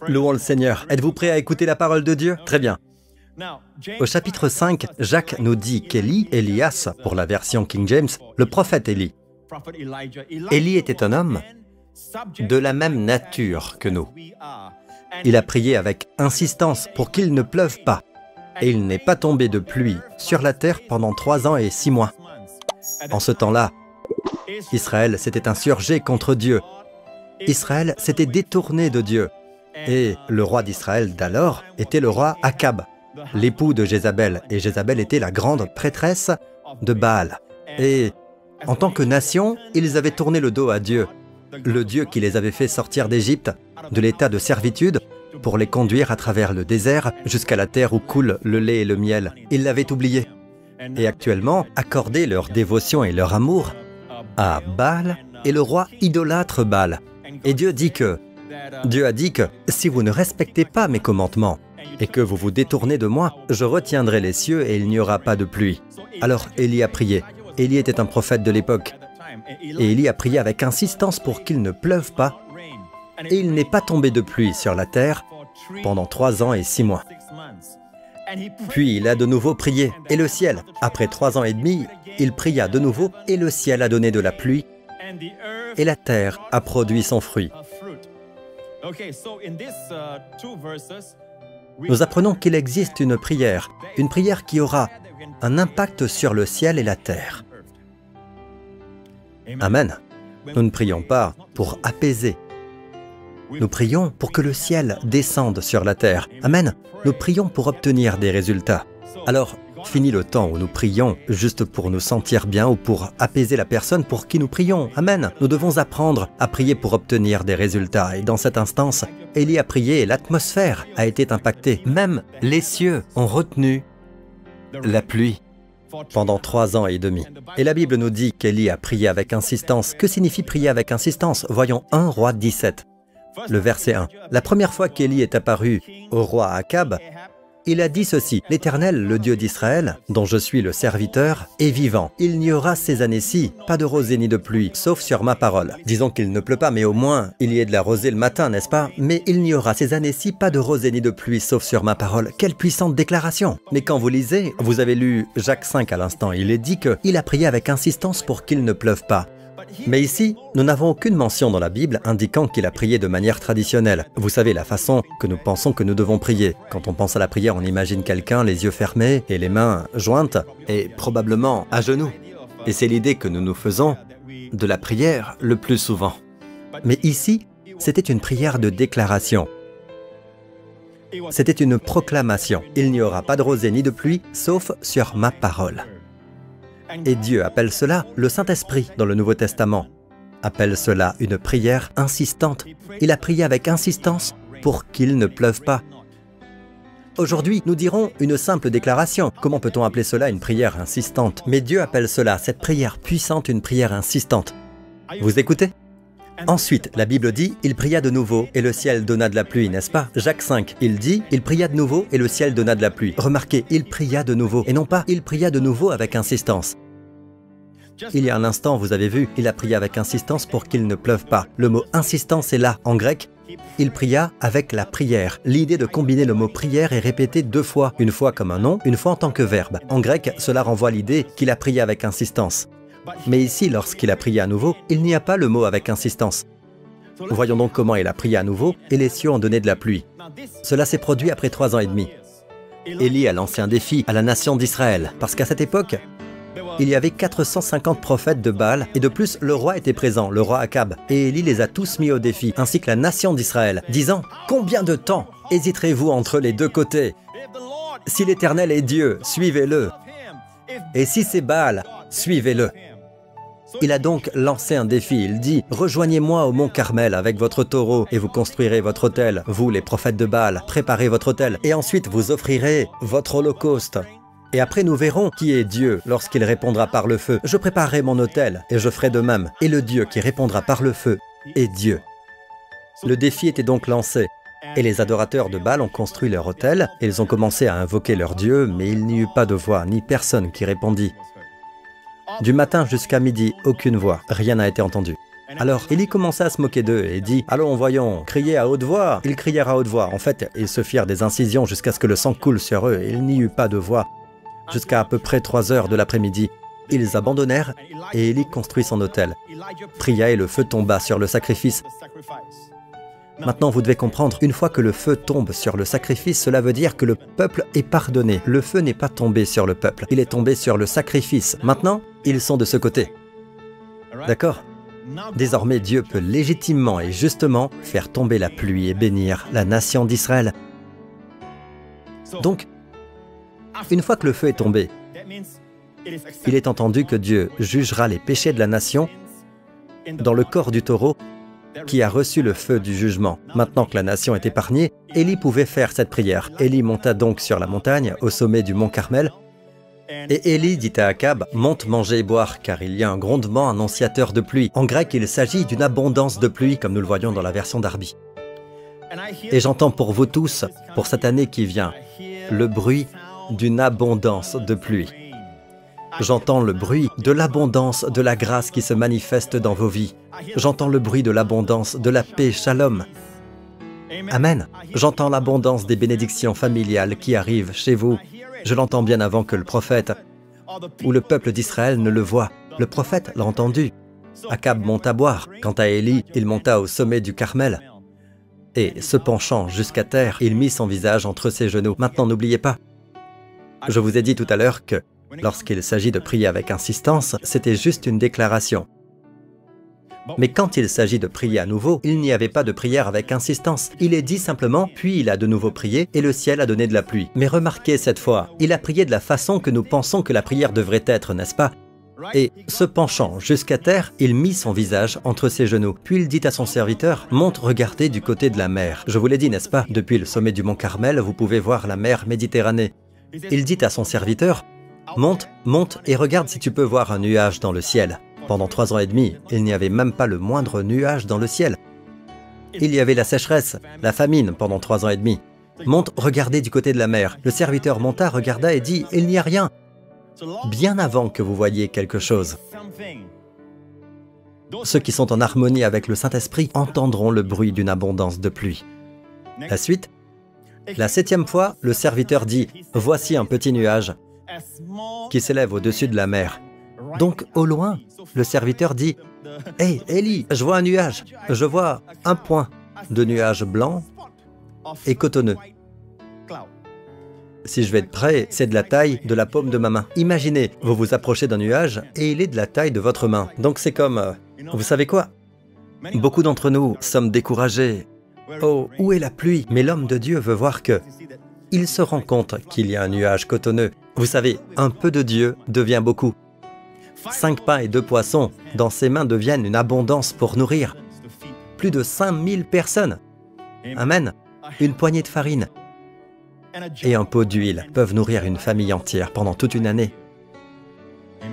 Louons le Seigneur. Êtes-vous prêts à écouter la parole de Dieu? Très bien. Au chapitre 5, Jacques nous dit qu'Élie, Élias, pour la version King James, le prophète Élie. Élie était un homme de la même nature que nous. Il a prié avec insistance pour qu'il ne pleuve pas, et il n'est pas tombé de pluie sur la terre pendant 3 ans et 6 mois. En ce temps-là, Israël s'était insurgé contre Dieu. Israël s'était détourné de Dieu. Et le roi d'Israël d'alors était le roi Akab, l'époux de Jézabel. Et Jézabel était la grande prêtresse de Baal. Et en tant que nation, ils avaient tourné le dos à Dieu, le Dieu qui les avait fait sortir d'Égypte, de l'état de servitude, pour les conduire à travers le désert jusqu'à la terre où coule le lait et le miel. Ils l'avaient oublié. Et actuellement, accordaient leur dévotion et leur amour à Baal et le roi idolâtre Baal. Et Dieu a dit que si vous ne respectez pas mes commandements et que vous vous détournez de moi, je retiendrai les cieux et il n'y aura pas de pluie. Alors Élie a prié. Élie était un prophète de l'époque. Et Élie a prié avec insistance pour qu'il ne pleuve pas. Et il n'est pas tombé de pluie sur la terre pendant 3 ans et 6 mois. Puis il a de nouveau prié, et le ciel, après 3 ans et demi, il pria de nouveau, et le ciel a donné de la pluie, et la terre a produit son fruit. Nous apprenons qu'il existe une prière qui aura un impact sur le ciel et la terre. Amen. Nous ne prions pas pour apaiser. Nous prions pour que le ciel descende sur la terre. Amen. Nous prions pour obtenir des résultats. Alors, fini le temps où nous prions juste pour nous sentir bien ou pour apaiser la personne pour qui nous prions. Amen. Nous devons apprendre à prier pour obtenir des résultats. Et dans cette instance, Élie a prié et l'atmosphère a été impactée. Même les cieux ont retenu la pluie pendant 3 ans et demi. Et la Bible nous dit qu'Élie a prié avec insistance. Que signifie prier avec insistance? Voyons 1 Roi 17. Le verset 1. La première fois qu'Élie est apparu au roi Akab, il a dit ceci: « L'Éternel, le Dieu d'Israël, dont je suis le serviteur, est vivant. Il n'y aura ces années-ci pas de rosée ni de pluie, sauf sur ma parole. » Disons qu'il ne pleut pas, mais au moins il y ait de la rosée le matin, n'est-ce pas? Mais il n'y aura ces années-ci pas de rosée ni de pluie, sauf sur ma parole. Quelle puissante déclaration! Mais quand vous lisez, vous avez lu Jacques 5 à l'instant, il est dit qu'il a prié avec insistance pour qu'il ne pleuve pas. Mais ici, nous n'avons aucune mention dans la Bible indiquant qu'il a prié de manière traditionnelle. Vous savez, la façon que nous pensons que nous devons prier. Quand on pense à la prière, on imagine quelqu'un les yeux fermés et les mains jointes et probablement à genoux. Et c'est l'idée que nous nous faisons de la prière le plus souvent. Mais ici, c'était une prière de déclaration. C'était une proclamation. Il n'y aura pas de rosée ni de pluie, sauf sur ma parole. Et Dieu appelle cela le Saint-Esprit dans le Nouveau Testament. Appelle cela une prière insistante. Il a prié avec insistance pour qu'il ne pleuve pas. Aujourd'hui, nous dirons une simple déclaration. Comment peut-on appeler cela une prière insistante? Mais Dieu appelle cela, cette prière puissante, une prière insistante. Vous écoutez? Ensuite, la Bible dit, il pria de nouveau et le ciel donna de la pluie, n'est-ce pas? Jacques 5, il dit, il pria de nouveau et le ciel donna de la pluie. Remarquez, il pria de nouveau et non pas, il pria de nouveau avec insistance. Il y a un instant, vous avez vu, il a prié avec insistance pour qu'il ne pleuve pas. Le mot insistance est là, en grec. Il pria avec la prière. L'idée de combiner le mot prière est répétée 2 fois, une fois comme un nom, une fois en tant que verbe. En grec, cela renvoie l'idée qu'il a prié avec insistance. Mais ici, lorsqu'il a prié à nouveau, il n'y a pas le mot avec insistance. Voyons donc comment il a prié à nouveau et les cieux ont donné de la pluie. Cela s'est produit après 3 ans et demi. Élie a lancé un défi à la nation d'Israël, parce qu'à cette époque, il y avait 450 prophètes de Baal, et de plus, le roi était présent, le roi Akab. Et Élie les a tous mis au défi, ainsi que la nation d'Israël, disant « Combien de temps hésiterez-vous entre les 2 côtés? Si l'Éternel est Dieu, suivez-le. Et si c'est Baal, suivez-le. » Il a donc lancé un défi, il dit « Rejoignez-moi au mont Carmel avec votre taureau, et vous construirez votre autel, vous les prophètes de Baal, préparez votre autel, et ensuite vous offrirez votre holocauste. » Et après nous verrons qui est Dieu lorsqu'il répondra par le feu. Je préparerai mon autel et je ferai de même. Et le Dieu qui répondra par le feu est Dieu. Le défi était donc lancé. Et les adorateurs de Baal ont construit leur autel. Et ils ont commencé à invoquer leur Dieu, mais il n'y eut pas de voix, ni personne qui répondit. Du matin jusqu'à midi, aucune voix, rien n'a été entendu. Alors Élie commença à se moquer d'eux et dit « Allons, voyons, criez à haute voix !» Ils crièrent à haute voix. En fait, ils se firent des incisions jusqu'à ce que le sang coule sur eux. Il n'y eut pas de voix jusqu'à à peu près 3 heures de l'après-midi. Ils abandonnèrent et Élie construit son autel, pria et le feu tomba sur le sacrifice. Maintenant, vous devez comprendre, une fois que le feu tombe sur le sacrifice, cela veut dire que le peuple est pardonné. Le feu n'est pas tombé sur le peuple, il est tombé sur le sacrifice. Maintenant, ils sont de ce côté. D'accord ? Désormais, Dieu peut légitimement et justement faire tomber la pluie et bénir la nation d'Israël. Donc, une fois que le feu est tombé, il est entendu que Dieu jugera les péchés de la nation dans le corps du taureau qui a reçu le feu du jugement. Maintenant que la nation est épargnée, Élie pouvait faire cette prière. Élie monta donc sur la montagne, au sommet du mont Carmel, et Élie dit à Akab, « Monte manger et boire, car il y a un grondement annonciateur de pluie. » En grec, il s'agit d'une abondance de pluie, comme nous le voyons dans la version Darby. Et j'entends pour vous tous, pour cette année qui vient, le bruit d'une abondance de pluie. J'entends le bruit de l'abondance de la grâce qui se manifeste dans vos vies. J'entends le bruit de l'abondance de la paix, shalom. Amen. J'entends l'abondance des bénédictions familiales qui arrivent chez vous. Je l'entends bien avant que le prophète ou le peuple d'Israël ne le voie. Le prophète l'a entendu. Akab monta boire. Quant à Élie, il monta au sommet du Carmel. Et se penchant jusqu'à terre, il mit son visage entre ses genoux. Maintenant, n'oubliez pas, je vous ai dit tout à l'heure que lorsqu'il s'agit de prier avec insistance, c'était juste une déclaration. Mais quand il s'agit de prier à nouveau, il n'y avait pas de prière avec insistance. Il est dit simplement, puis il a de nouveau prié, et le ciel a donné de la pluie. Mais remarquez cette fois, il a prié de la façon que nous pensons que la prière devrait être, n'est-ce pas? Et se penchant jusqu'à terre, il mit son visage entre ses genoux. Puis il dit à son serviteur, « Monte regarder du côté de la mer. » Je vous l'ai dit, n'est-ce pas? Depuis le sommet du mont Carmel, vous pouvez voir la mer Méditerranée. Il dit à son serviteur, « Monte, monte et regarde si tu peux voir un nuage dans le ciel. » Pendant 3 ans et demi, il n'y avait même pas le moindre nuage dans le ciel. Il y avait la sécheresse, la famine pendant 3 ans et demi. Monte, regardez du côté de la mer. Le serviteur monta, regarda et dit, « Il n'y a rien. » Bien avant que vous voyiez quelque chose. Ceux qui sont en harmonie avec le Saint-Esprit entendront le bruit d'une abondance de pluie. La suite. La 7e fois, le serviteur dit, « Voici un petit nuage qui s'élève au-dessus de la mer. » Donc, au loin, le serviteur dit, « Hey, Élie, je vois un nuage. Je vois un point de nuage blanc et cotonneux. Si je vais être près, c'est de la taille de la paume de ma main. Imaginez, vous vous approchez d'un nuage et il est de la taille de votre main. Donc c'est comme, vous savez quoi? Beaucoup d'entre nous sommes découragés. Oh, où est la pluie? Mais l'homme de Dieu veut voir que il se rend compte qu'il y a un nuage cotonneux. Vous savez, un peu de Dieu devient beaucoup. 5 pains et 2 poissons dans ses mains deviennent une abondance pour nourrir plus de 5000 personnes. Amen. Une poignée de farine et un pot d'huile peuvent nourrir une famille entière pendant toute une année.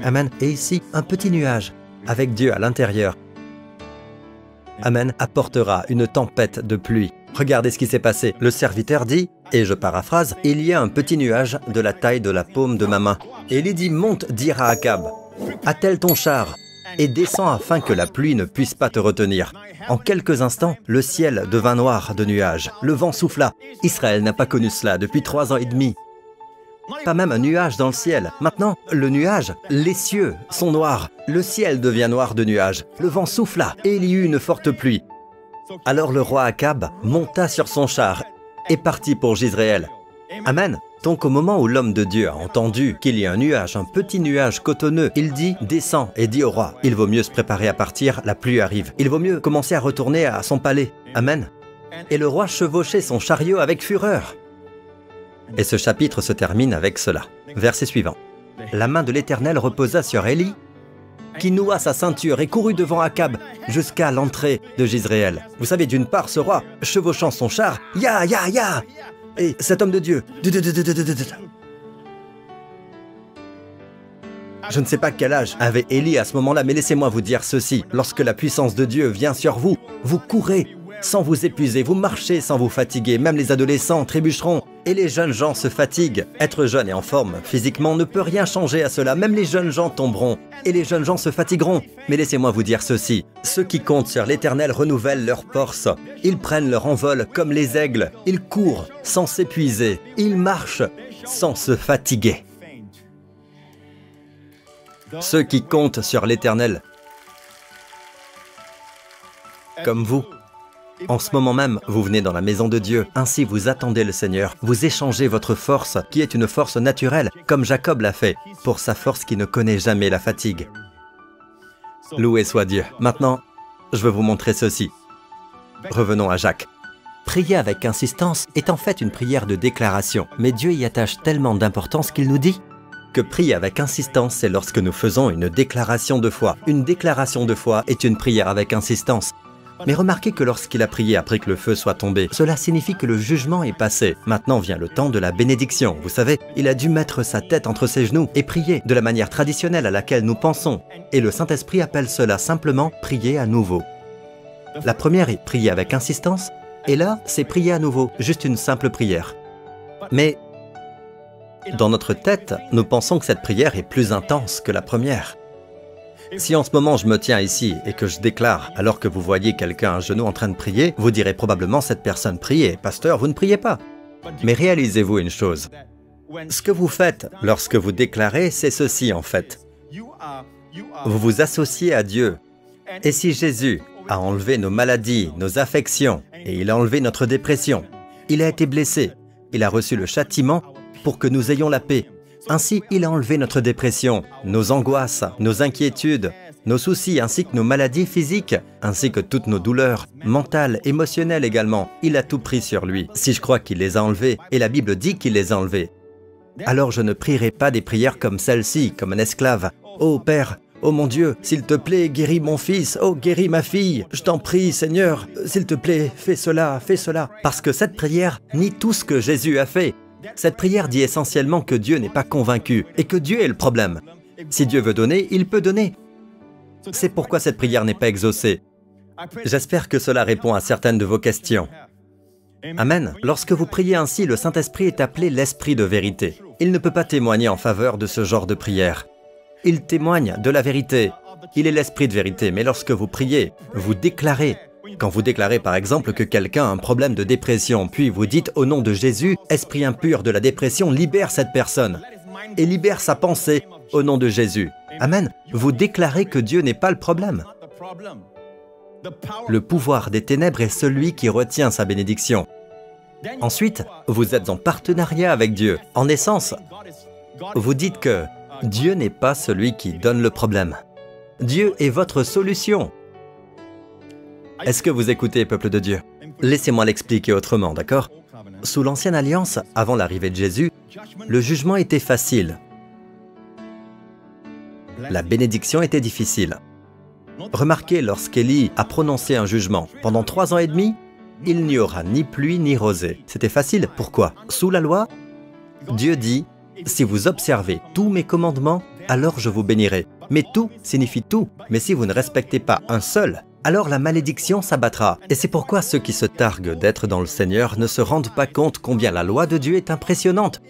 Amen. Et ici, un petit nuage avec Dieu à l'intérieur. Amen. Apportera une tempête de pluie. Regardez ce qui s'est passé. Le serviteur dit, et je paraphrase, « Il y a un petit nuage de la taille de la paume de ma main. » Et il dit, « Monte, dire à Akab. Attelle ton char et descends afin que la pluie ne puisse pas te retenir. » En quelques instants, le ciel devint noir de nuages. Le vent souffla. Israël n'a pas connu cela depuis 3 ans et demi. Pas même un nuage dans le ciel. Maintenant, le nuage, les cieux sont noirs. Le ciel devient noir de nuages. Le vent souffla et il y eut une forte pluie. Alors le roi Akab monta sur son char et partit pour Jizréel. Amen. Donc au moment où l'homme de Dieu a entendu qu'il y a un nuage, un petit nuage cotonneux, il dit « Descends et dis au roi, il vaut mieux se préparer à partir, la pluie arrive. Il vaut mieux commencer à retourner à son palais. » Amen. Et le roi chevauchait son chariot avec fureur. Et ce chapitre se termine avec cela. Verset suivant. La main de l'Éternel reposa sur Élie, qui noua sa ceinture et courut devant Akab jusqu'à l'entrée de Jizréel. Vous savez, d'une part, ce roi, chevauchant son char, « Ya, ya, ya !» Et cet homme de Dieu, je ne sais pas quel âge avait Élie à ce moment-là, mais laissez-moi vous dire ceci. Lorsque la puissance de Dieu vient sur vous, vous courez sans vous épuiser, vous marchez sans vous fatiguer. Même les adolescents trébucheront Et les jeunes gens se fatiguent. Être jeune et en forme physiquement ne peut rien changer à cela. Même les jeunes gens tomberont et les jeunes gens se fatigueront. Mais laissez-moi vous dire ceci. Ceux qui comptent sur l'Éternel renouvellent leurs forces. Ils prennent leur envol comme les aigles. Ils courent sans s'épuiser. Ils marchent sans se fatiguer. Ceux qui comptent sur l'Éternel, comme vous. En ce moment même, vous venez dans la maison de Dieu, ainsi vous attendez le Seigneur, vous échangez votre force, qui est une force naturelle, comme Jacob l'a fait, pour sa force qui ne connaît jamais la fatigue. Loué soit Dieu. Maintenant, je veux vous montrer ceci. Revenons à Jacques. Prier avec insistance est en fait une prière de déclaration, mais Dieu y attache tellement d'importance qu'il nous dit que prier avec insistance, c'est lorsque nous faisons une déclaration de foi. Une déclaration de foi est une prière avec insistance. Mais remarquez que lorsqu'il a prié après que le feu soit tombé, cela signifie que le jugement est passé. Maintenant vient le temps de la bénédiction. Vous savez, il a dû mettre sa tête entre ses genoux et prier de la manière traditionnelle à laquelle nous pensons. Et le Saint-Esprit appelle cela simplement prier à nouveau. La première est prier avec insistance, et là, c'est prier à nouveau, juste une simple prière. Mais dans notre tête, nous pensons que cette prière est plus intense que la première. Si en ce moment je me tiens ici et que je déclare alors que vous voyez quelqu'un à genoux en train de prier, vous direz probablement cette personne prie, pasteur, vous ne priez pas. Mais réalisez-vous une chose. Ce que vous faites lorsque vous déclarez, c'est ceci en fait. Vous vous associez à Dieu. Et si Jésus a enlevé nos maladies, nos affections, et il a enlevé notre dépression, il a été blessé, il a reçu le châtiment pour que nous ayons la paix. Ainsi, il a enlevé notre dépression, nos angoisses, nos inquiétudes, nos soucis ainsi que nos maladies physiques, ainsi que toutes nos douleurs, mentales, émotionnelles également. Il a tout pris sur lui. Si je crois qu'il les a enlevés, et la Bible dit qu'il les a enlevés, alors je ne prierai pas des prières comme celle-ci, comme un esclave. « Oh Père, oh mon Dieu, s'il te plaît, guéris mon fils, oh guéris ma fille, je t'en prie Seigneur, s'il te plaît, fais cela, fais cela. » Parce que cette prière nie tout ce que Jésus a fait. Cette prière dit essentiellement que Dieu n'est pas convaincu et que Dieu est le problème. Si Dieu veut donner, il peut donner. C'est pourquoi cette prière n'est pas exaucée. J'espère que cela répond à certaines de vos questions. Amen. Lorsque vous priez ainsi, le Saint-Esprit est appelé l'Esprit de vérité. Il ne peut pas témoigner en faveur de ce genre de prière. Il témoigne de la vérité. Il est l'Esprit de vérité, mais lorsque vous priez, vous déclarez. Quand vous déclarez par exemple que quelqu'un a un problème de dépression, puis vous dites au nom de Jésus, esprit impur de la dépression, libère cette personne et libère sa pensée au nom de Jésus. Amen. Vous déclarez que Dieu n'est pas le problème. Le pouvoir des ténèbres est celui qui retient sa bénédiction. Ensuite, vous êtes en partenariat avec Dieu. En essence, vous dites que Dieu n'est pas celui qui donne le problème. Dieu est votre solution. Est-ce que vous écoutez, peuple de Dieu? Laissez-moi l'expliquer autrement, d'accord? Sous l'Ancienne Alliance, avant l'arrivée de Jésus, le jugement était facile. La bénédiction était difficile. Remarquez, lorsqu'Élie a prononcé un jugement, pendant 3 ans et demi, il n'y aura ni pluie ni rosée. C'était facile, pourquoi? Sous la loi, Dieu dit, si vous observez tous mes commandements, alors je vous bénirai. Mais tout signifie tout. Mais si vous ne respectez pas un seul, alors la malédiction s'abattra. Et c'est pourquoi ceux qui se targuent d'être dans le Seigneur ne se rendent pas compte combien la loi de Dieu est impressionnante.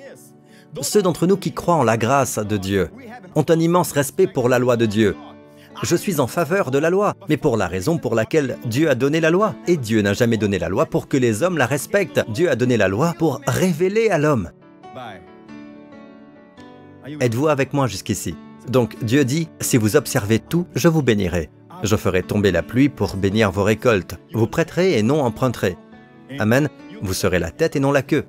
Ceux d'entre nous qui croient en la grâce de Dieu ont un immense respect pour la loi de Dieu. Je suis en faveur de la loi, mais pour la raison pour laquelle Dieu a donné la loi. Et Dieu n'a jamais donné la loi pour que les hommes la respectent. Dieu a donné la loi pour révéler à l'homme. Êtes-vous avec moi jusqu'ici? Donc Dieu dit, si vous observez tout, je vous bénirai. Je ferai tomber la pluie pour bénir vos récoltes. Vous prêterez et non emprunterez. Amen. Vous serez la tête et non la queue.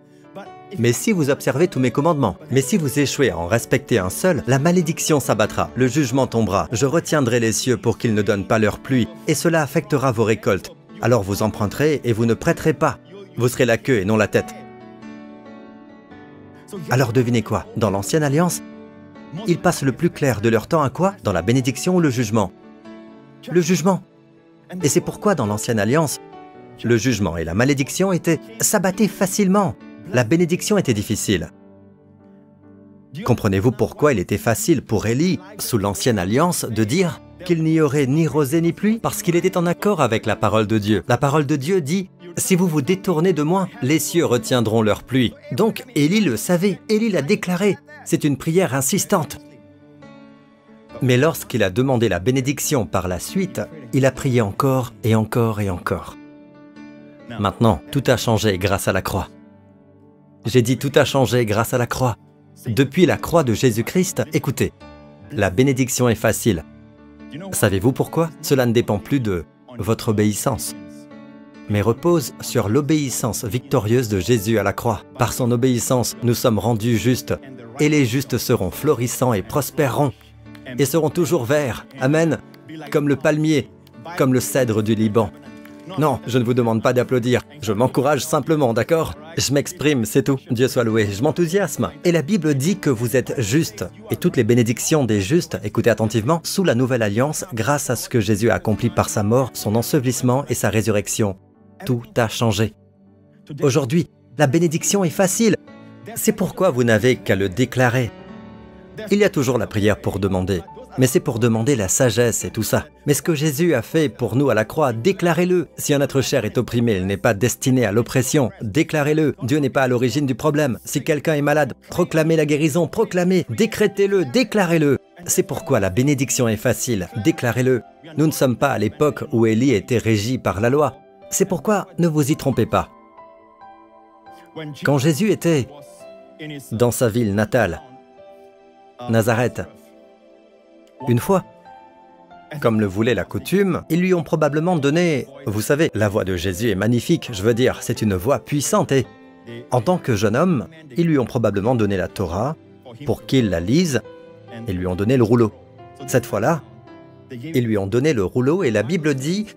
Mais si vous observez tous mes commandements, mais si vous échouez à en respecter un seul, la malédiction s'abattra, le jugement tombera. Je retiendrai les cieux pour qu'ils ne donnent pas leur pluie, et cela affectera vos récoltes. Alors vous emprunterez et vous ne prêterez pas. Vous serez la queue et non la tête. Alors devinez quoi? Dans l'Ancienne Alliance, ils passent le plus clair de leur temps à quoi? Dans la bénédiction ou le jugement? Le jugement. Et c'est pourquoi dans l'Ancienne Alliance, le jugement et la malédiction s'abattaient facilement. La bénédiction était difficile. Comprenez-vous pourquoi il était facile pour Élie, sous l'Ancienne Alliance, de dire qu'il n'y aurait ni rosée ni pluie? Parce qu'il était en accord avec la parole de Dieu. La parole de Dieu dit Si vous vous détournez de moi, les cieux retiendront leur pluie. » Donc, Élie le savait, Élie l'a déclaré. C'est une prière insistante. Mais lorsqu'il a demandé la bénédiction par la suite, il a prié encore et encore et encore. Maintenant, tout a changé grâce à la croix. J'ai dit tout a changé grâce à la croix. Depuis la croix de Jésus-Christ, écoutez, la bénédiction est facile. Savez-vous pourquoi? Cela ne dépend plus de votre obéissance, mais repose sur l'obéissance victorieuse de Jésus à la croix. Par son obéissance, nous sommes rendus justes, et les justes seront florissants et prospéreront, et seront toujours verts, amen, comme le palmier, comme le cèdre du Liban. Non, je ne vous demande pas d'applaudir, je m'encourage simplement, d'accord? Je m'exprime, c'est tout. Dieu soit loué, je m'enthousiasme. Et la Bible dit que vous êtes justes. Et toutes les bénédictions des justes, écoutez attentivement, sous la nouvelle alliance, grâce à ce que Jésus a accompli par sa mort, son ensevelissement et sa résurrection. Tout a changé. Aujourd'hui, la bénédiction est facile. C'est pourquoi vous n'avez qu'à le déclarer. Il y a toujours la prière pour demander. Mais c'est pour demander la sagesse et tout ça. Mais ce que Jésus a fait pour nous à la croix, déclarez-le. Si un être cher est opprimé, il n'est pas destiné à l'oppression. Déclarez-le. Dieu n'est pas à l'origine du problème. Si quelqu'un est malade, proclamez la guérison, proclamez, décrétez-le, déclarez-le. C'est pourquoi la bénédiction est facile. Déclarez-le. Nous ne sommes pas à l'époque où Élie était régi par la loi. C'est pourquoi ne vous y trompez pas. Quand Jésus était dans sa ville natale, Nazareth, une fois, comme le voulait la coutume, ils lui ont probablement donné... Vous savez, la voix de Jésus est magnifique, je veux dire, c'est une voix puissante et... En tant que jeune homme, ils lui ont probablement donné la Torah pour qu'il la lise et lui ont donné le rouleau. Cette fois-là, ils lui ont donné le rouleau et la Bible dit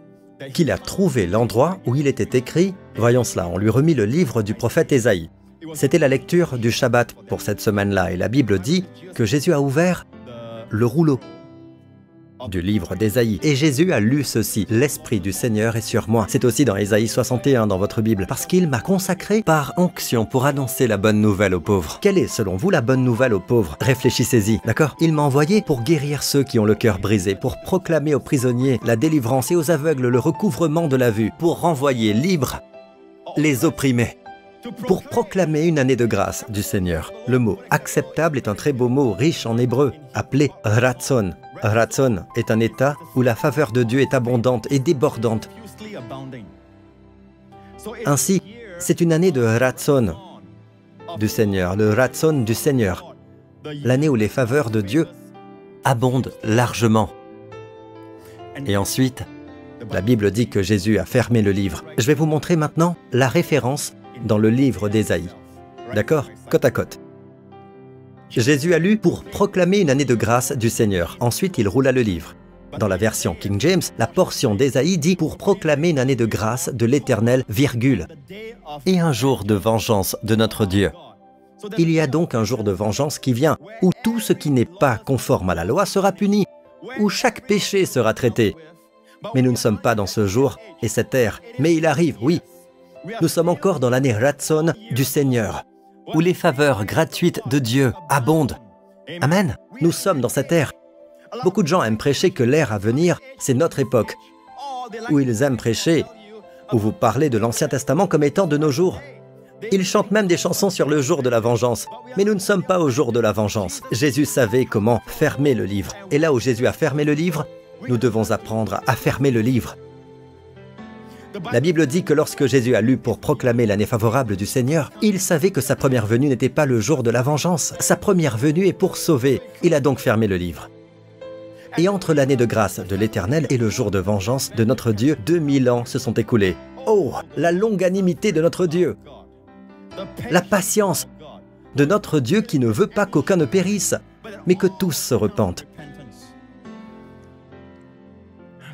qu'il a trouvé l'endroit où il était écrit. Voyons cela, on lui remit le livre du prophète Ésaïe. C'était la lecture du Shabbat pour cette semaine-là et la Bible dit que Jésus a ouvert le rouleau du livre d'Ésaïe. Et Jésus a lu ceci: « L'Esprit du Seigneur est sur moi. » C'est aussi dans Ésaïe 61 dans votre Bible. Parce qu'il m'a consacré par onction pour annoncer la bonne nouvelle aux pauvres. Quelle est selon vous la bonne nouvelle aux pauvres? Réfléchissez-y, d'accord? Il m'a envoyé pour guérir ceux qui ont le cœur brisé, pour proclamer aux prisonniers la délivrance et aux aveugles le recouvrement de la vue, pour renvoyer libres les opprimés, pour proclamer une année de grâce du Seigneur. Le mot « acceptable » est un très beau mot riche en hébreu, appelé « ratzon ». Ratzon est un état où la faveur de Dieu est abondante et débordante. Ainsi, c'est une année de ratzon du Seigneur, le ratzon du Seigneur, l'année où les faveurs de Dieu abondent largement. Et ensuite, la Bible dit que Jésus a fermé le livre. Je vais vous montrer maintenant la référence dans le livre d'Ésaïe. D'accord? Côte à côte. Jésus a lu pour proclamer une année de grâce du Seigneur. Ensuite, il roula le livre. Dans la version King James, la portion d'Ésaïe dit pour proclamer une année de grâce de l'Éternel, virgule, et un jour de vengeance de notre Dieu. Il y a donc un jour de vengeance qui vient, où tout ce qui n'est pas conforme à la loi sera puni, où chaque péché sera traité. Mais nous ne sommes pas dans ce jour et cette ère. Mais il arrive, oui. Nous sommes encore dans l'année Ratzon du Seigneur, où les faveurs gratuites de Dieu abondent. Amen. Nous sommes dans cette ère. Beaucoup de gens aiment prêcher que l'ère à venir, c'est notre époque. Ou ils aiment prêcher, ou vous parlez de l'Ancien Testament comme étant de nos jours. Ils chantent même des chansons sur le jour de la vengeance. Mais nous ne sommes pas au jour de la vengeance. Jésus savait comment fermer le livre. Et là où Jésus a fermé le livre, nous devons apprendre à fermer le livre. La Bible dit que lorsque Jésus a lu pour proclamer l'année favorable du Seigneur, il savait que sa première venue n'était pas le jour de la vengeance. Sa première venue est pour sauver. Il a donc fermé le livre. Et entre l'année de grâce de l'Éternel et le jour de vengeance de notre Dieu, 2000 ans se sont écoulés. Oh, la longanimité de notre Dieu! La patience de notre Dieu qui ne veut pas qu'aucun ne périsse, mais que tous se repentent.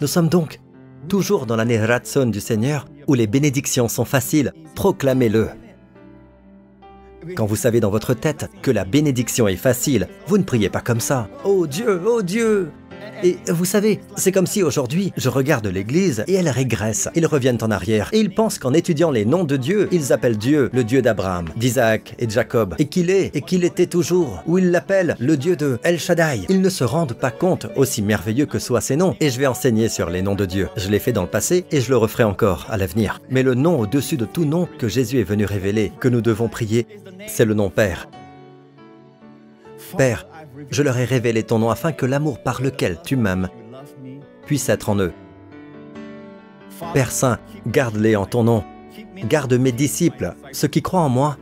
Nous sommes donc toujours dans l'année Ratzon du Seigneur, où les bénédictions sont faciles. Proclamez-le. Quand vous savez dans votre tête que la bénédiction est facile, vous ne priez pas comme ça. « Oh Dieu, Et vous savez, c'est comme si aujourd'hui, je regarde l'Église et elle régresse. Ils reviennent en arrière et ils pensent qu'en étudiant les noms de Dieu, ils appellent Dieu le Dieu d'Abraham, d'Isaac et de Jacob, et qu'il est et qu'il était toujours, ou ils l'appellent le Dieu de El Shaddai. Ils ne se rendent pas compte, aussi merveilleux que soient ces noms, et je vais enseigner sur les noms de Dieu. Je l'ai fait dans le passé et je le referai encore à l'avenir. Mais le nom au-dessus de tout nom que Jésus est venu révéler, que nous devons prier, c'est le nom Père. Père, je leur ai révélé ton nom afin que l'amour par lequel tu m'aimes puisse être en eux. Père Saint, garde-les en ton nom. Garde mes disciples, ceux qui croient en moi,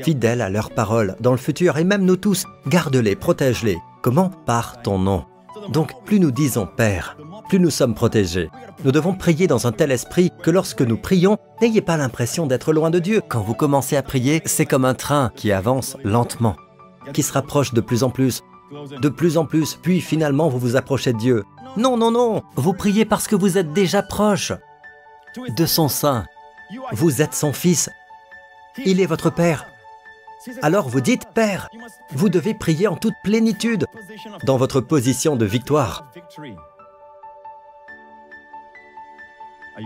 fidèles à leurs paroles dans le futur, et même nous tous, garde-les, protège-les. Comment? Par ton nom. Donc, plus nous disons Père, plus nous sommes protégés. Nous devons prier dans un tel esprit que lorsque nous prions, n'ayez pas l'impression d'être loin de Dieu. Quand vous commencez à prier, c'est comme un train qui avance lentement, qui se rapproche de plus en plus, puis finalement vous vous approchez de Dieu. Non, non, non, vous priez parce que vous êtes déjà proche de son sein. Vous êtes son fils, il est votre Père. Alors vous dites Père, vous devez prier en toute plénitude, dans votre position de victoire.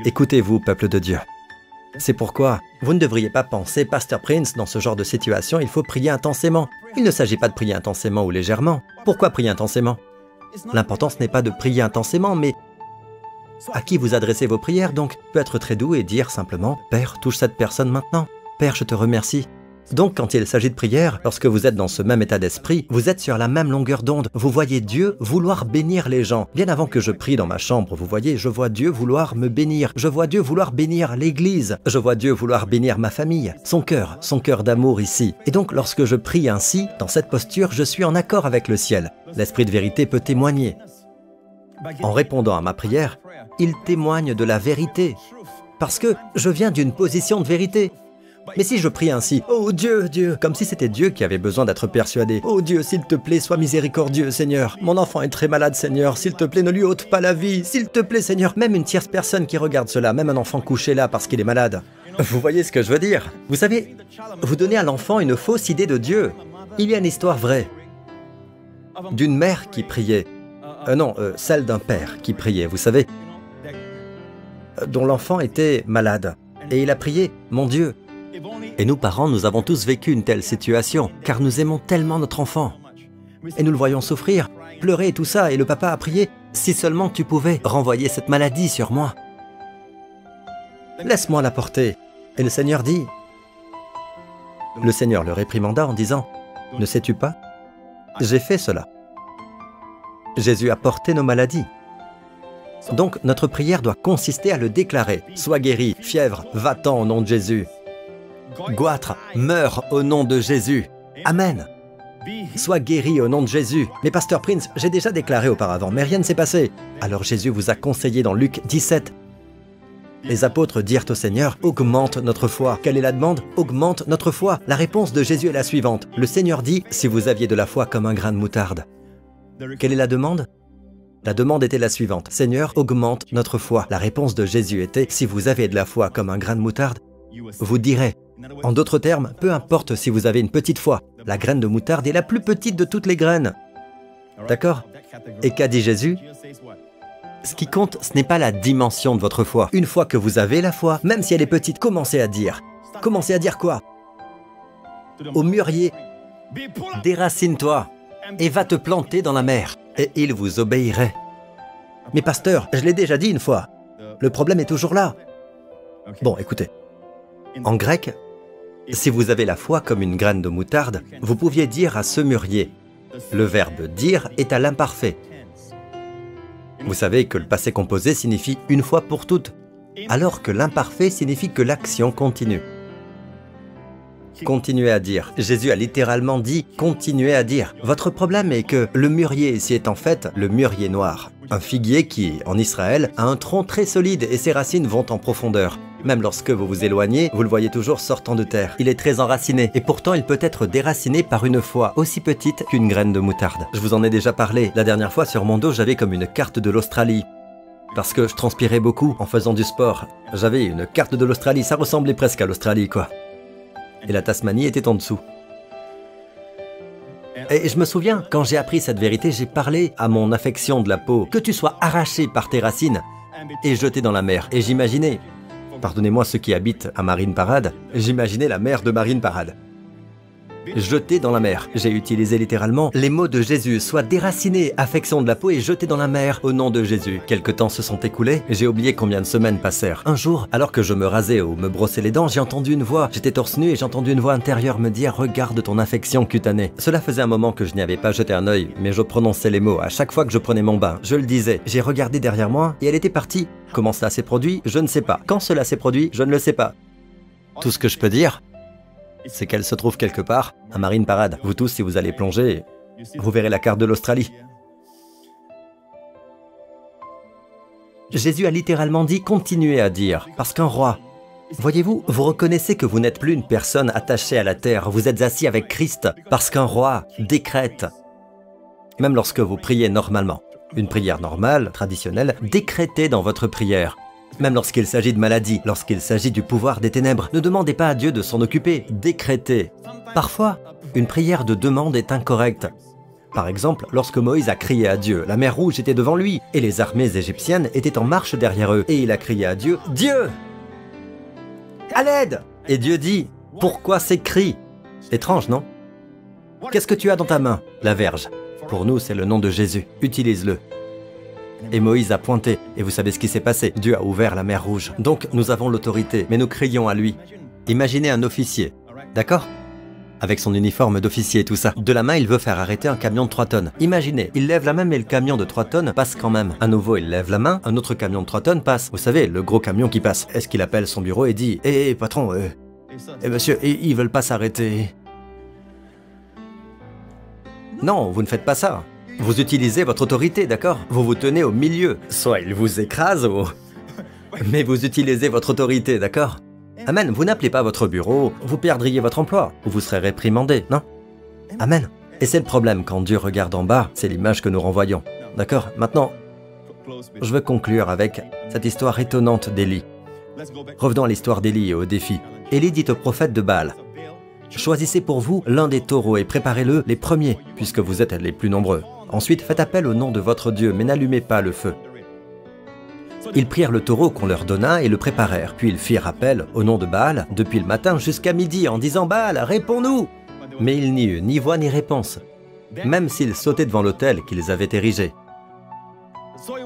Écoutez-vous, peuple de Dieu. C'est pourquoi vous ne devriez pas penser, Pasteur Prince, dans ce genre de situation, il faut prier intensément. Il ne s'agit pas de prier intensément ou légèrement. Pourquoi prier intensément? L'important, ce n'est pas de prier intensément, mais à qui vous adressez vos prières, donc, peut être très doux et dire simplement « Père, touche cette personne maintenant. Père, je te remercie. » Donc, quand il s'agit de prière, lorsque vous êtes dans ce même état d'esprit, vous êtes sur la même longueur d'onde. Vous voyez Dieu vouloir bénir les gens. Bien avant que je prie dans ma chambre, vous voyez, je vois Dieu vouloir me bénir. Je vois Dieu vouloir bénir l'Église. Je vois Dieu vouloir bénir ma famille. Son cœur d'amour ici. Et donc, lorsque je prie ainsi, dans cette posture, je suis en accord avec le ciel. L'Esprit de vérité peut témoigner. En répondant à ma prière, il témoigne de la vérité. Parce que je viens d'une position de vérité. Mais si je prie ainsi, « Oh Dieu, Dieu », comme si c'était Dieu qui avait besoin d'être persuadé. « Oh Dieu, s'il te plaît, sois miséricordieux, Seigneur. Mon enfant est très malade, Seigneur. S'il te plaît, ne lui ôte pas la vie. S'il te plaît, Seigneur. » Même une tierce personne qui regarde cela, même un enfant couché là parce qu'il est malade. Vous voyez ce que je veux dire? Vous savez, vous donnez à l'enfant une fausse idée de Dieu. Il y a une histoire vraie d'une mère qui priait. Celle d'un père qui priait, vous savez, dont l'enfant était malade. Et il a prié, « Mon Dieu ». Et nous, parents, nous avons tous vécu une telle situation, car nous aimons tellement notre enfant. Et nous le voyons souffrir, pleurer et tout ça, et le papa a prié, « Si seulement tu pouvais renvoyer cette maladie sur moi. Laisse-moi la porter. » Et le Seigneur dit, le Seigneur le réprimanda en disant, « Ne sais-tu pas? J'ai fait cela. Jésus a porté nos maladies. » Donc, notre prière doit consister à le déclarer. « Sois guéri, fièvre, va-t'en au nom de Jésus. » Goitre, meurs au nom de Jésus. Amen. Sois guéri au nom de Jésus. Mais Pasteur Prince, j'ai déjà déclaré auparavant, mais rien ne s'est passé. Alors Jésus vous a conseillé dans Luc 17. Les apôtres dirent au Seigneur, « Augmente notre foi. » Quelle est la demande? Augmente notre foi. La réponse de Jésus est la suivante. Le Seigneur dit, « Si vous aviez de la foi comme un grain de moutarde. » Quelle est la demande? La demande était la suivante. « Seigneur, augmente notre foi. » La réponse de Jésus était, « Si vous avez de la foi comme un grain de moutarde, vous direz. » En d'autres termes, peu importe si vous avez une petite foi, la graine de moutarde est la plus petite de toutes les graines. D'accord? Et qu'a dit Jésus? Ce qui compte, ce n'est pas la dimension de votre foi. Une fois que vous avez la foi, même si elle est petite, commencez à dire. Commencez à dire quoi? Au mûrier, déracine-toi et va te planter dans la mer, et il vous obéirait. Mais pasteur, je l'ai déjà dit une fois. Le problème est toujours là. Bon, écoutez. En grec, si vous avez la foi comme une graine de moutarde, vous pouviez dire à ce mûrier. Le verbe « dire » est à l'imparfait. Vous savez que le passé composé signifie « une fois pour toutes », alors que l'imparfait signifie que l'action continue. Continuez à dire. Jésus a littéralement dit « continuez à dire ». Votre problème est que le mûrier ici est en fait le mûrier noir. Un figuier qui, en Israël, a un tronc très solide et ses racines vont en profondeur. Même lorsque vous vous éloignez, vous le voyez toujours sortant de terre. Il est très enraciné et pourtant il peut être déraciné par une foi aussi petite qu'une graine de moutarde. Je vous en ai déjà parlé. La dernière fois sur mon dos, j'avais comme une carte de l'Australie. Parce que je transpirais beaucoup en faisant du sport. J'avais une carte de l'Australie, ça ressemblait presque à l'Australie quoi. Et la Tasmanie était en dessous. Et je me souviens, quand j'ai appris cette vérité, j'ai parlé à mon affection de la peau, que tu sois arraché par tes racines et jeté dans la mer. Et j'imaginais, pardonnez-moi ceux qui habitent à Marine Parade, j'imaginais la mer de Marine Parade. Jeté dans la mer. J'ai utilisé littéralement les mots de Jésus, soit déraciné, affection de la peau et jeté dans la mer au nom de Jésus. Quelques temps se sont écoulés, j'ai oublié combien de semaines passèrent. Un jour, alors que je me rasais ou me brossais les dents, j'ai entendu une voix, j'étais torse nu et j'ai entendu une voix intérieure me dire « Regarde ton affection cutanée ». Cela faisait un moment que je n'y avais pas jeté un œil, mais je prononçais les mots à chaque fois que je prenais mon bain. Je le disais, j'ai regardé derrière moi et elle était partie. Comment cela s'est produit? Je ne sais pas. Quand cela s'est produit? Je ne le sais pas. Tout ce que je peux dire, c'est qu'elle se trouve quelque part à Marine Parade. Vous tous, si vous allez plonger, vous verrez la carte de l'Australie. Jésus a littéralement dit « continuez à dire », parce qu'un roi, voyez-vous, vous reconnaissez que vous n'êtes plus une personne attachée à la terre, vous êtes assis avec Christ, parce qu'un roi décrète, même lorsque vous priez normalement, une prière normale, traditionnelle, décrétez dans votre prière. Même lorsqu'il s'agit de maladie, lorsqu'il s'agit du pouvoir des ténèbres, ne demandez pas à Dieu de s'en occuper, décrétez. Parfois, une prière de demande est incorrecte. Par exemple, lorsque Moïse a crié à Dieu, la mer Rouge était devant lui, et les armées égyptiennes étaient en marche derrière eux, et il a crié à Dieu, « Dieu, à l'aide !» Et Dieu dit, « Pourquoi ces cris ?» Étrange, non? Qu'est-ce que tu as dans ta main? La verge. Pour nous, c'est le nom de Jésus. Utilise-le. Et Moïse a pointé, et vous savez ce qui s'est passé. Dieu a ouvert la mer Rouge. Donc nous avons l'autorité, mais nous crions à lui. Imaginez un officier, d'accord? Avec son uniforme d'officier et tout ça. De la main, il veut faire arrêter un camion de 3 tonnes. Imaginez, il lève la main, mais le camion de 3 tonnes passe quand même. À nouveau, il lève la main, un autre camion de 3 tonnes passe. Vous savez, le gros camion qui passe. Est-ce qu'il appelle son bureau et dit « Hé, patron, monsieur, ils veulent pas s'arrêter ?» Non, vous ne faites pas ça. Vous utilisez votre autorité, d'accord? Vous vous tenez au milieu. Soit il vous écrase ou... Mais vous utilisez votre autorité, d'accord? Amen. Vous n'appelez pas votre bureau, vous perdriez votre emploi, ou vous serez réprimandé, non? Amen. Et c'est le problème, quand Dieu regarde en bas, c'est l'image que nous renvoyons. D'accord? Maintenant, je veux conclure avec cette histoire étonnante d'Élie. Revenons à l'histoire d'Élie et au défi. Élie dit au prophète de Baal, « Choisissez pour vous l'un des taureaux et préparez-le les premiers, puisque vous êtes les plus nombreux. Ensuite, faites appel au nom de votre Dieu, mais n'allumez pas le feu. » Ils prirent le taureau qu'on leur donna et le préparèrent. Puis ils firent appel au nom de Baal depuis le matin jusqu'à midi en disant « Baal, réponds-nous » Mais il n'y eut ni voix ni réponse, même s'ils sautaient devant l'autel qu'ils avaient érigé.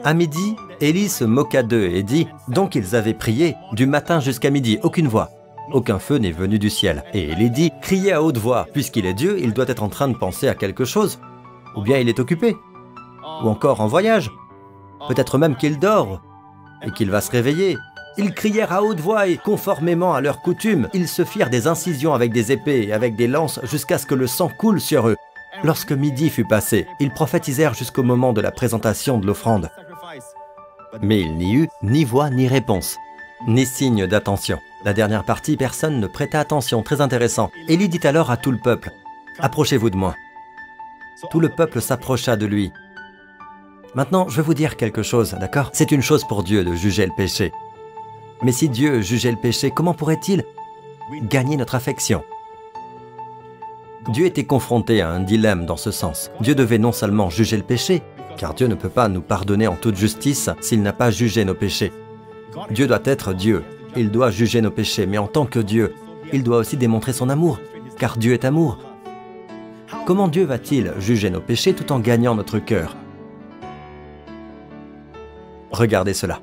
À midi, Élie se moqua d'eux et dit « Donc ils avaient prié du matin jusqu'à midi, aucune voix. Aucun feu n'est venu du ciel. » Et Élie dit « Criez à haute voix, puisqu'il est Dieu, il doit être en train de penser à quelque chose. Ou bien il est occupé. Ou encore en voyage. Peut-être même qu'il dort. Et qu'il va se réveiller. » Ils crièrent à haute voix et, conformément à leur coutume, ils se firent des incisions avec des épées et avec des lances jusqu'à ce que le sang coule sur eux. Lorsque midi fut passé, ils prophétisèrent jusqu'au moment de la présentation de l'offrande. Mais il n'y eut ni voix ni réponse, ni signe d'attention. La dernière partie, personne ne prêta attention, très intéressant. Élie dit alors à tout le peuple, « Approchez-vous de moi. » Tout le peuple s'approcha de lui. Maintenant, je vais vous dire quelque chose, d'accord? C'est une chose pour Dieu de juger le péché. Mais si Dieu jugeait le péché, comment pourrait-il gagner notre affection? Dieu était confronté à un dilemme dans ce sens. Dieu devait non seulement juger le péché, car Dieu ne peut pas nous pardonner en toute justice s'il n'a pas jugé nos péchés. Dieu doit être Dieu, il doit juger nos péchés, mais en tant que Dieu, il doit aussi démontrer son amour, car Dieu est amour. Comment Dieu va-t-il juger nos péchés tout en gagnant notre cœur? Regardez cela.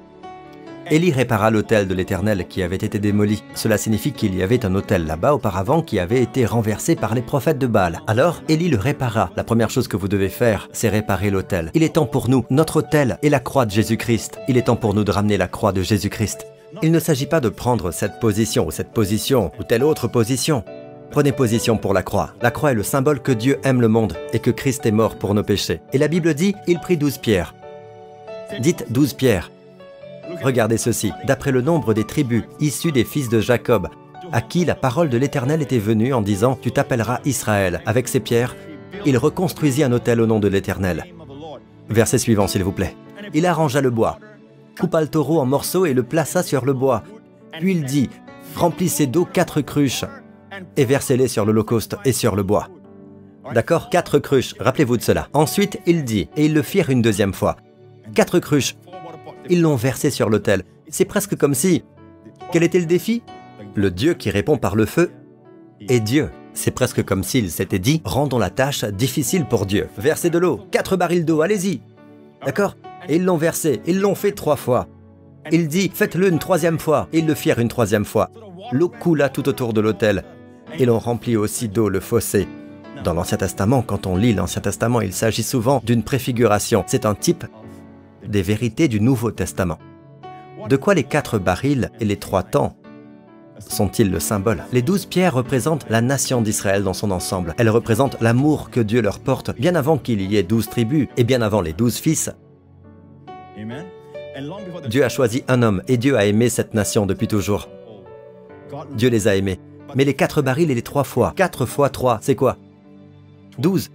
Élie répara l'autel de l'Éternel qui avait été démoli. Cela signifie qu'il y avait un autel là-bas auparavant qui avait été renversé par les prophètes de Baal. Alors, Élie le répara. La première chose que vous devez faire, c'est réparer l'autel. Il est temps pour nous, notre autel est la croix de Jésus-Christ. Il est temps pour nous de ramener la croix de Jésus-Christ. Il ne s'agit pas de prendre cette position ou telle autre position. Prenez position pour la croix. La croix est le symbole que Dieu aime le monde et que Christ est mort pour nos péchés. Et la Bible dit, il prit 12 pierres. Dites 12 pierres. Regardez ceci, d'après le nombre des tribus issues des fils de Jacob, à qui la parole de l'Éternel était venue en disant « Tu t'appelleras Israël ». Avec ces pierres, il reconstruisit un autel au nom de l'Éternel. Verset suivant, s'il vous plaît. Il arrangea le bois, coupa le taureau en morceaux et le plaça sur le bois. Puis il dit « Remplissez d'eau 4 cruches et versez-les sur l'holocauste et sur le bois. » D'accord? 4 cruches, rappelez-vous de cela. Ensuite, il dit, et ils le firent une deuxième fois. 4 cruches, ils l'ont versé sur l'autel. C'est presque comme si... Quel était le défi? Le Dieu qui répond par le feu est Dieu. C'est presque comme s'il s'était dit, rendons la tâche difficile pour Dieu. Versez de l'eau, 4 barils d'eau, allez-y. D'accord? Et ils l'ont versé, ils l'ont fait 3 fois. Il dit, faites-le une 3e fois. Et ils le firent une 3e fois. L'eau coula tout autour de l'autel. Et l'on remplit aussi d'eau le fossé. Dans l'Ancien Testament, quand on lit l'Ancien Testament, il s'agit souvent d'une préfiguration. C'est un type des vérités du Nouveau Testament. De quoi les 4 barils et les 3 temps sont-ils le symbole? Les 12 pierres représentent la nation d'Israël dans son ensemble. Elles représentent l'amour que Dieu leur porte, bien avant qu'il y ait 12 tribus et bien avant les 12 fils. Dieu a choisi un homme et Dieu a aimé cette nation depuis toujours. Dieu les a aimés. Mais les 4 barils et les 3 fois, 4 fois 3, c'est quoi? 12.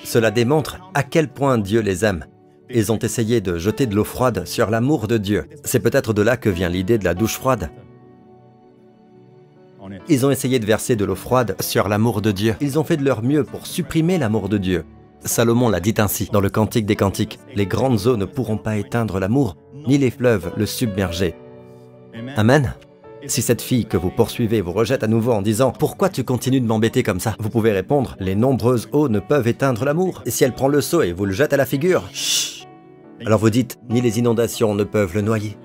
Cela démontre à quel point Dieu les aime. Ils ont essayé de jeter de l'eau froide sur l'amour de Dieu. C'est peut-être de là que vient l'idée de la douche froide. Ils ont essayé de verser de l'eau froide sur l'amour de Dieu. Ils ont fait de leur mieux pour supprimer l'amour de Dieu. Salomon l'a dit ainsi dans le Cantique des Cantiques. Les grandes eaux ne pourront pas éteindre l'amour, ni les fleuves le submerger. Amen. Si cette fille que vous poursuivez vous rejette à nouveau en disant « Pourquoi tu continues de m'embêter comme ça ?» Vous pouvez répondre « Les nombreuses eaux ne peuvent éteindre l'amour. » Et si elle prend le seau et vous le jette à la figure, chut. Alors vous dites « Ni les inondations ne peuvent le noyer. »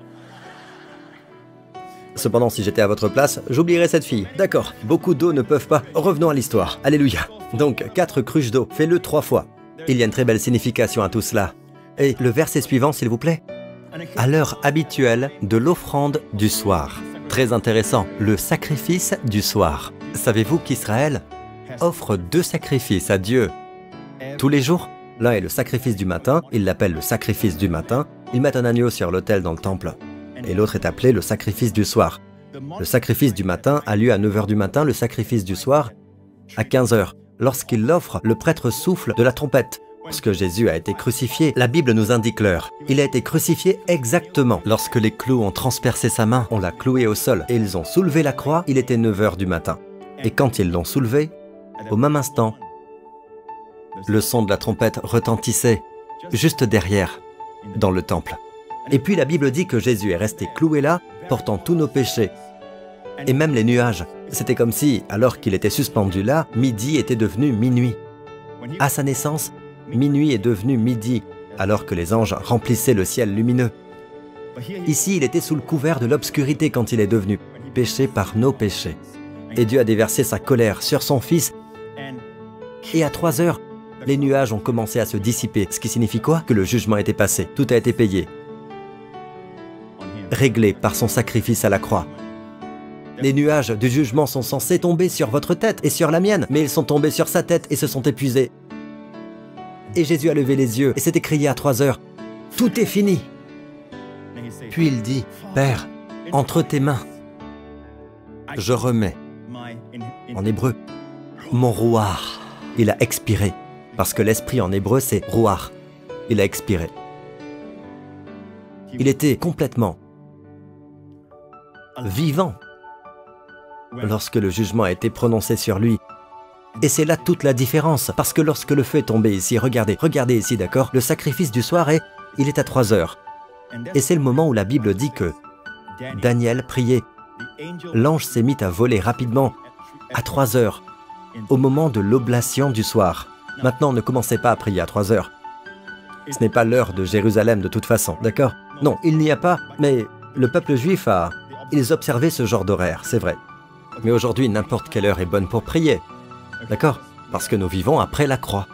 Cependant, si j'étais à votre place, j'oublierais cette fille. D'accord, beaucoup d'eau ne peuvent pas. Revenons à l'histoire. Alléluia. Donc, 4 cruches d'eau, fais-le 3 fois. Il y a une très belle signification à tout cela. Et le verset suivant, s'il vous plaît. À l'heure habituelle de l'offrande du soir. Très intéressant, le sacrifice du soir. Savez-vous qu'Israël offre 2 sacrifices à Dieu tous les jours? L'un est le sacrifice du matin, ils l'appellent le sacrifice du matin. Ils mettent un agneau sur l'autel dans le temple. Et l'autre est appelé le sacrifice du soir. Le sacrifice du matin a lieu à 9 h du matin, le sacrifice du soir à 15 h. Lorsqu'il l'offre, le prêtre souffle de la trompette. Lorsque Jésus a été crucifié, la Bible nous indique l'heure. Il a été crucifié exactement. Lorsque les clous ont transpercé sa main, on l'a cloué au sol et ils ont soulevé la croix, il était 9 h du matin. Et quand ils l'ont soulevé, au même instant, le son de la trompette retentissait juste derrière, dans le temple. Et puis la Bible dit que Jésus est resté cloué là, portant tous nos péchés. Et même les nuages. C'était comme si, alors qu'il était suspendu là, midi était devenu minuit. À sa naissance, minuit est devenu midi, alors que les anges remplissaient le ciel lumineux. Ici, il était sous le couvert de l'obscurité quand il est devenu péché par nos péchés. Et Dieu a déversé sa colère sur son Fils. Et à 3 h, les nuages ont commencé à se dissiper. Ce qui signifie quoi? Que le jugement était passé. Tout a été payé. Réglé par son sacrifice à la croix. Les nuages du jugement sont censés tomber sur votre tête et sur la mienne, mais ils sont tombés sur sa tête et se sont épuisés. Et Jésus a levé les yeux et s'est écrié à 3 h, « Tout est fini !» Puis il dit, « Père, entre tes mains, je remets, en hébreu, mon rouar. » Il a expiré, parce que l'esprit en hébreu c'est rouar. Il a expiré. Il était complètement vivant lorsque le jugement a été prononcé sur lui. Et c'est là toute la différence, parce que lorsque le feu est tombé ici, regardez ici, d'accord? Le sacrifice du soir il est à 3 h. Et c'est le moment où la Bible dit que Daniel priait. L'ange s'est mis à voler rapidement à 3 h, au moment de l'oblation du soir. Maintenant, ne commencez pas à prier à 3 h. Ce n'est pas l'heure de Jérusalem de toute façon, d'accord? Non, il n'y a pas, mais le peuple juif ils observaient ce genre d'horaire, c'est vrai. Mais aujourd'hui, n'importe quelle heure est bonne pour prier. D'accord? Parce que nous vivons après la croix.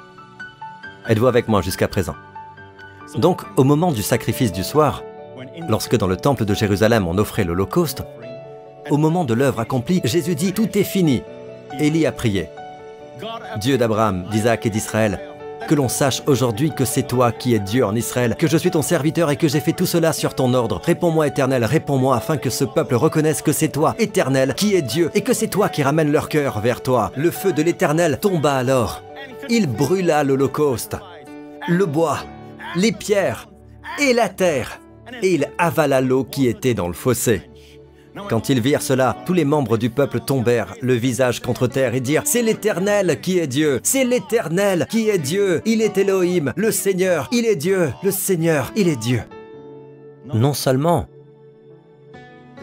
Êtes-vous avec moi jusqu'à présent? Donc, au moment du sacrifice du soir, lorsque dans le temple de Jérusalem on offrait l'Holocauste, au moment de l'œuvre accomplie, Jésus dit « Tout est fini !» Élie a prié. Dieu d'Abraham, d'Isaac et d'Israël, que l'on sache aujourd'hui que c'est toi qui es Dieu en Israël, que je suis ton serviteur et que j'ai fait tout cela sur ton ordre. Réponds-moi, Éternel, réponds-moi, afin que ce peuple reconnaisse que c'est toi, Éternel, qui es Dieu, et que c'est toi qui ramènes leur cœur vers toi. Le feu de l'Éternel tomba alors. Il brûla l'Holocauste, le bois, les pierres et la terre, et il avala l'eau qui était dans le fossé. Quand ils virent cela, tous les membres du peuple tombèrent le visage contre terre et dirent « C'est l'Éternel qui est Dieu! C'est l'Éternel qui est Dieu! Il est Elohim, le Seigneur, il est Dieu! Le Seigneur, il est Dieu! » Non seulement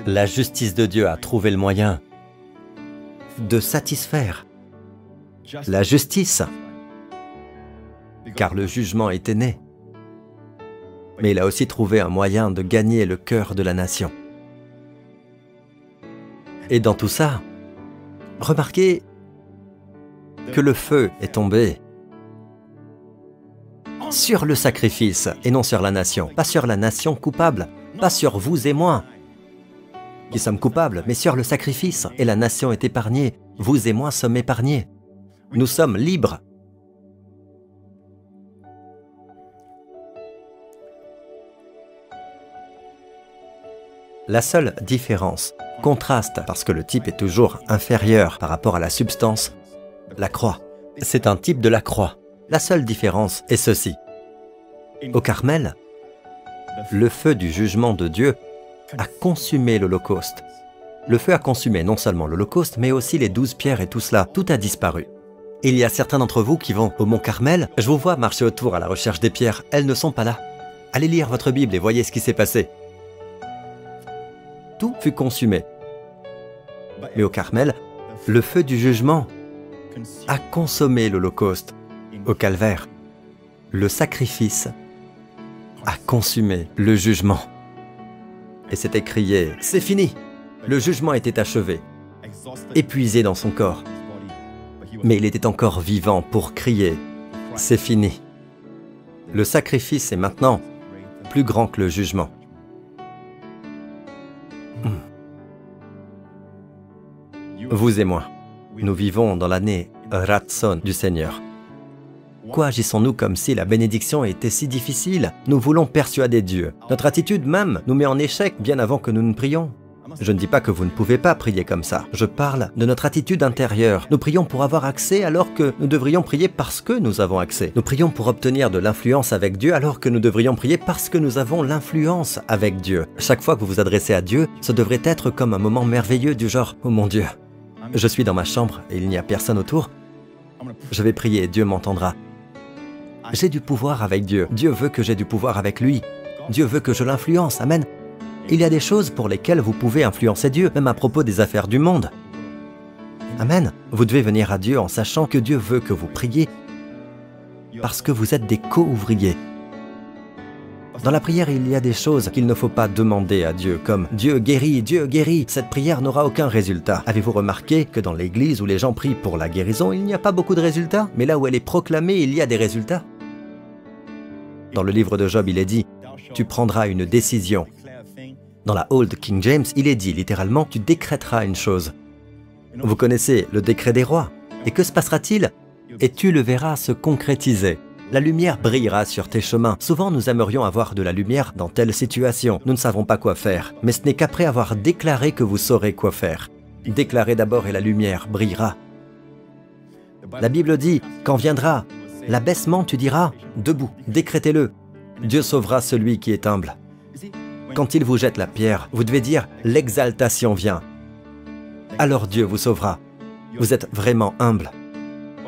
la justice de Dieu a trouvé le moyen de satisfaire la justice, car le jugement était né, mais il a aussi trouvé un moyen de gagner le cœur de la nation. Et dans tout ça, remarquez que le feu est tombé sur le sacrifice et non sur la nation. Pas sur la nation coupable, pas sur vous et moi qui sommes coupables, mais sur le sacrifice. Et la nation est épargnée. Vous et moi sommes épargnés. Nous sommes libres. La seule différence, contraste, parce que le type est toujours inférieur par rapport à la substance, la croix. C'est un type de la croix. La seule différence est ceci. Au Carmel, le feu du jugement de Dieu a consumé l'Holocauste. Le feu a consumé non seulement l'Holocauste, mais aussi les 12 pierres et tout cela. Tout a disparu. Il y a certains d'entre vous qui vont au mont Carmel. Je vous vois marcher autour à la recherche des pierres. Elles ne sont pas là. Allez lire votre Bible et voyez ce qui s'est passé. Tout fut consumé. Mais au Carmel, le feu du jugement a consommé l'Holocauste. Au Calvaire, le sacrifice a consumé le jugement. Et c'était crié, c'est fini. Le jugement était achevé, épuisé dans son corps. Mais il était encore vivant pour crier, c'est fini. Le sacrifice est maintenant plus grand que le jugement. Vous et moi, nous vivons dans l'année Ratson du Seigneur. Quoi agissons-nous comme si la bénédiction était si difficile? Nous voulons persuader Dieu. Notre attitude même nous met en échec bien avant que nous ne prions. Je ne dis pas que vous ne pouvez pas prier comme ça. Je parle de notre attitude intérieure. Nous prions pour avoir accès alors que nous devrions prier parce que nous avons accès. Nous prions pour obtenir de l'influence avec Dieu alors que nous devrions prier parce que nous avons l'influence avec Dieu. Chaque fois que vous vous adressez à Dieu, ce devrait être comme un moment merveilleux du genre « Oh mon Dieu, je suis dans ma chambre et il n'y a personne autour. Je vais prier et Dieu m'entendra. » J'ai du pouvoir avec Dieu. Dieu veut que j'ai du pouvoir avec lui. Dieu veut que je l'influence. Amen. Il y a des choses pour lesquelles vous pouvez influencer Dieu, même à propos des affaires du monde. Amen. Vous devez venir à Dieu en sachant que Dieu veut que vous priez parce que vous êtes des co-ouvriers. Dans la prière, il y a des choses qu'il ne faut pas demander à Dieu, comme « Dieu guérit, Dieu guérit ». Cette prière n'aura aucun résultat. Avez-vous remarqué que dans l'église où les gens prient pour la guérison, il n'y a pas beaucoup de résultats, mais là où elle est proclamée, il y a des résultats. Dans le livre de Job, il est dit « Tu prendras une décision ». Dans la Old King James, il est dit littéralement « Tu décrèteras une chose ». Vous connaissez le décret des rois. Et que se passera-t-il? Et tu le verras se concrétiser. La lumière brillera sur tes chemins. Souvent, nous aimerions avoir de la lumière dans telle situation. Nous ne savons pas quoi faire. Mais ce n'est qu'après avoir déclaré que vous saurez quoi faire. Déclarez d'abord et la lumière brillera. La Bible dit « Quand viendra l'abaissement, tu diras « Debout, décrétez-le. Dieu sauvera celui qui est humble. » Quand il vous jette la pierre, vous devez dire « L'exaltation vient. » Alors Dieu vous sauvera. Vous êtes vraiment humble.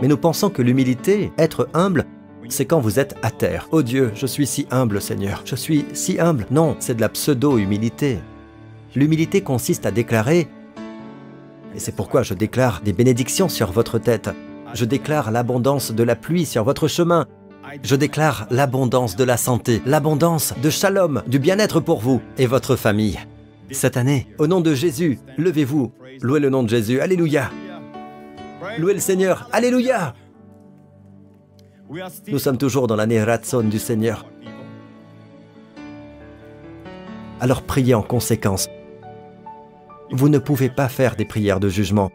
Mais nous pensons que l'humilité, être humble, c'est quand vous êtes à terre. « Oh Dieu, je suis si humble, Seigneur. Je suis si humble. » Non, c'est de la pseudo-humilité. L'humilité consiste à déclarer, et c'est pourquoi je déclare des bénédictions sur votre tête. Je déclare l'abondance de la pluie sur votre chemin. Je déclare l'abondance de la santé, l'abondance de shalom, du bien-être pour vous et votre famille. Cette année, au nom de Jésus, levez-vous, louez le nom de Jésus, alléluia. Louez le Seigneur, alléluia. Nous sommes toujours dans l'année Ratson du Seigneur. Alors priez en conséquence. Vous ne pouvez pas faire des prières de jugement.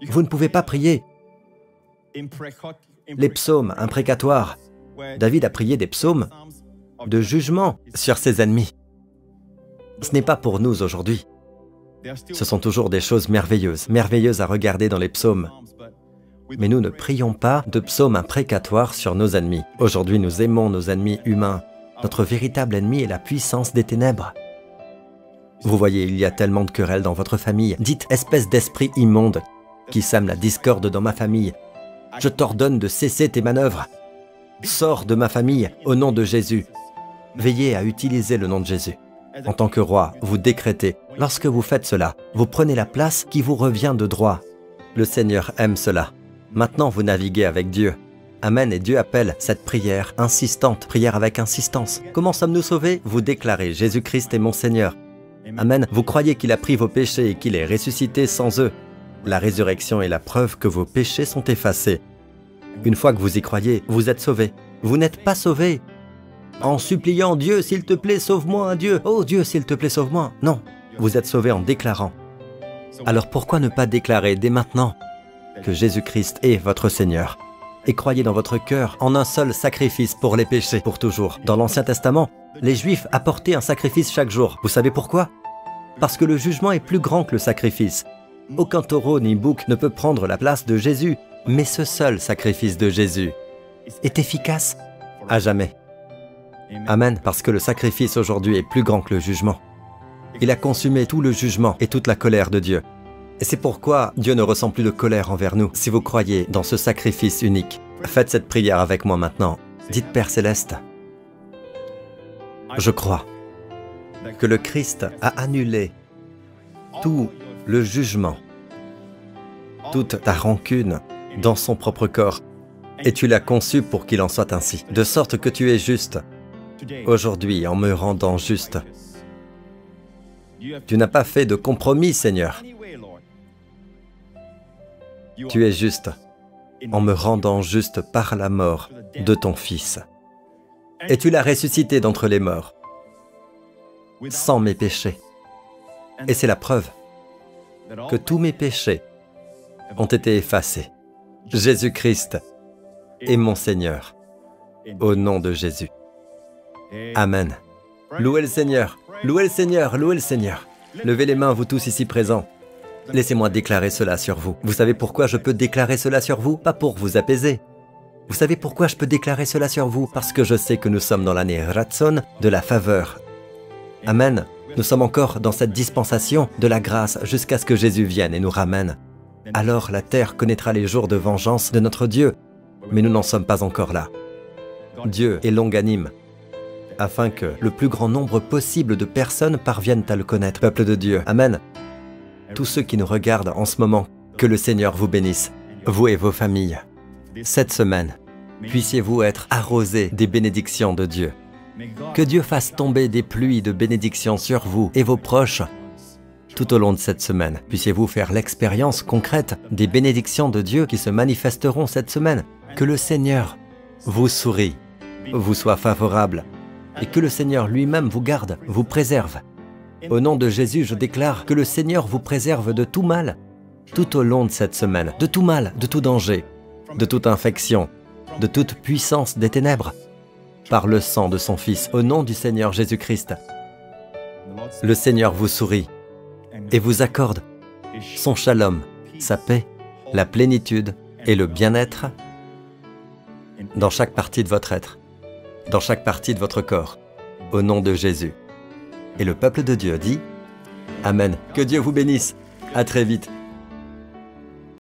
Vous ne pouvez pas prier les psaumes imprécatoires. David a prié des psaumes de jugement sur ses ennemis. Ce n'est pas pour nous aujourd'hui. Ce sont toujours des choses merveilleuses, merveilleuses à regarder dans les psaumes. Mais nous ne prions pas de psaumes imprécatoires sur nos ennemis. Aujourd'hui, nous aimons nos ennemis humains. Notre véritable ennemi est la puissance des ténèbres. Vous voyez, il y a tellement de querelles dans votre famille. Dites, espèce d'esprit immonde qui sème la discorde dans ma famille. Je t'ordonne de cesser tes manœuvres. Sors de ma famille au nom de Jésus. Veillez à utiliser le nom de Jésus. En tant que roi, vous décrétez. Lorsque vous faites cela, vous prenez la place qui vous revient de droit. Le Seigneur aime cela. Maintenant, vous naviguez avec Dieu. Amen. Et Dieu appelle cette prière insistante, prière avec insistance. Comment sommes-nous sauvés? Vous déclarez, Jésus-Christ est mon Seigneur. Amen. Vous croyez qu'il a pris vos péchés et qu'il est ressuscité sans eux. La résurrection est la preuve que vos péchés sont effacés. Une fois que vous y croyez, vous êtes sauvés. Vous n'êtes pas sauvés en suppliant Dieu, s'il te plaît, sauve-moi, Dieu. Oh Dieu, s'il te plaît, sauve-moi. Non, vous êtes sauvés en déclarant. Alors pourquoi ne pas déclarer dès maintenant que Jésus-Christ est votre Seigneur? Et croyez dans votre cœur en un seul sacrifice pour les péchés, pour toujours. Dans l'Ancien Testament, les Juifs apportaient un sacrifice chaque jour. Vous savez pourquoi? Parce que le jugement est plus grand que le sacrifice. Aucun taureau ni bouc ne peut prendre la place de Jésus, mais ce seul sacrifice de Jésus est efficace à jamais. Amen, parce que le sacrifice aujourd'hui est plus grand que le jugement. Il a consumé tout le jugement et toute la colère de Dieu. Et c'est pourquoi Dieu ne ressent plus de colère envers nous. Si vous croyez dans ce sacrifice unique, faites cette prière avec moi maintenant. Dites, Père Céleste, je crois que le Christ a annulé tout le jugement, toute ta rancune dans son propre corps, et tu l'as conçu pour qu'il en soit ainsi, de sorte que tu es juste. Aujourd'hui, en me rendant juste, tu n'as pas fait de compromis, Seigneur. Tu es juste en me rendant juste par la mort de ton Fils. Et tu l'as ressuscité d'entre les morts, sans mes péchés. Et c'est la preuve que tous mes péchés ont été effacés. Jésus-Christ est mon Seigneur, au nom de Jésus. Amen. Louez le Seigneur, louez le Seigneur, louez le Seigneur. Levez les mains, vous tous ici présents. Laissez-moi déclarer cela sur vous. Vous savez pourquoi je peux déclarer cela sur vous? Pas pour vous apaiser. Vous savez pourquoi je peux déclarer cela sur vous? Parce que je sais que nous sommes dans l'année Ratson de la faveur. Amen. Nous sommes encore dans cette dispensation de la grâce jusqu'à ce que Jésus vienne et nous ramène. Alors la terre connaîtra les jours de vengeance de notre Dieu. Mais nous n'en sommes pas encore là. Dieu est longanime, afin que le plus grand nombre possible de personnes parviennent à le connaître. Peuple de Dieu, Amen. Tous ceux qui nous regardent en ce moment, que le Seigneur vous bénisse, vous et vos familles. Cette semaine, puissiez-vous être arrosés des bénédictions de Dieu. Que Dieu fasse tomber des pluies de bénédictions sur vous et vos proches. Tout au long de cette semaine, puissiez-vous faire l'expérience concrète des bénédictions de Dieu qui se manifesteront cette semaine. Que le Seigneur vous sourie, vous soit favorable, et que le Seigneur lui-même vous garde, vous préserve. Au nom de Jésus, je déclare que le Seigneur vous préserve de tout mal, tout au long de cette semaine, de tout mal, de tout danger, de toute infection, de toute puissance des ténèbres, par le sang de son Fils, au nom du Seigneur Jésus-Christ. Le Seigneur vous sourit et vous accorde son shalom, sa paix, la plénitude et le bien-être dans chaque partie de votre être, dans chaque partie de votre corps, au nom de Jésus. Et le peuple de Dieu dit Amen. Que Dieu vous bénisse. À très vite.